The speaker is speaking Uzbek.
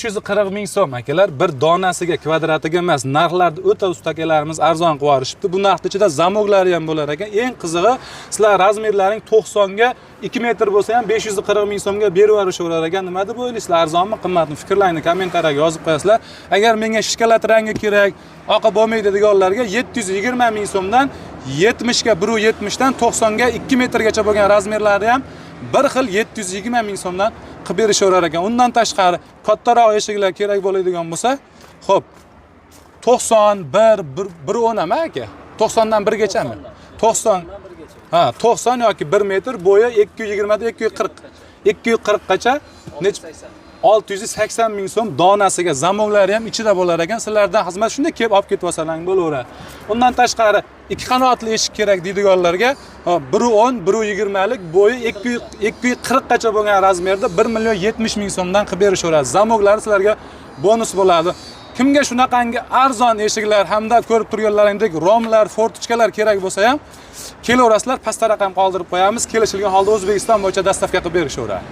740 ming so'm akalar, bir donasiga kvadratiga emas, narxlarni o'ta usta akalarimiz arzon qilib yuborishibdi. Bu narxning ichida zamoglari ham bo'lar ekan. Eng qizig'i, sizlar razmerlaring 90 ga 2 metr bo'lsa ham 540 ming so'mga berib yuborishaverar ekan. Nima deb o'ylaysizlar? Arzonmi, qimmatmi? Fikrlaringni kommentariyaga yozib qo'yasizlar. Agar menga shikolat rangi kerak, oqa bo'lmaydi deganlarga 720 ming so'mdan 70 ga 170 dan 90 ga 2 metrgacha bo'lgan razmerlari ham bir xil 720 ming so'mdan qilib berishaverar ekan. Undan tashqari kattaroq eshiklar kerak bo'ladigan bo'lsa, xo'p, 91 110 ama aka? 90 dan 1 gachami? 90. Ha, 90 yoki 1 metr bo'yi 220 dan 240. 240 gacha 680 ming so'm donasiga, zamoglari ham ichida bo'lar ekan. Sizlardan xizmat shunda kelib olib ketib olsalang bo'laveradi. Undan tashqari ikki qanotli eshik kerak deydiganlarga 110, 120 lik bo'yi 240 gacha bo'lgan razmerda 1 million 70 ming so'mdan qilib berishaveradi. Zamoglari sizlarga bonus bo'ladi. Kimga shunaqangi arzon eshiklar hamda ko'rib turganlaringdek romlar, fortichkalar kerak bo'lsa ham kelaverasizlar, pastda raqam qoldirib qo'yamiz. Kelishilgan holda O'zbekiston bo'yicha dastavka qilib berishaveradi.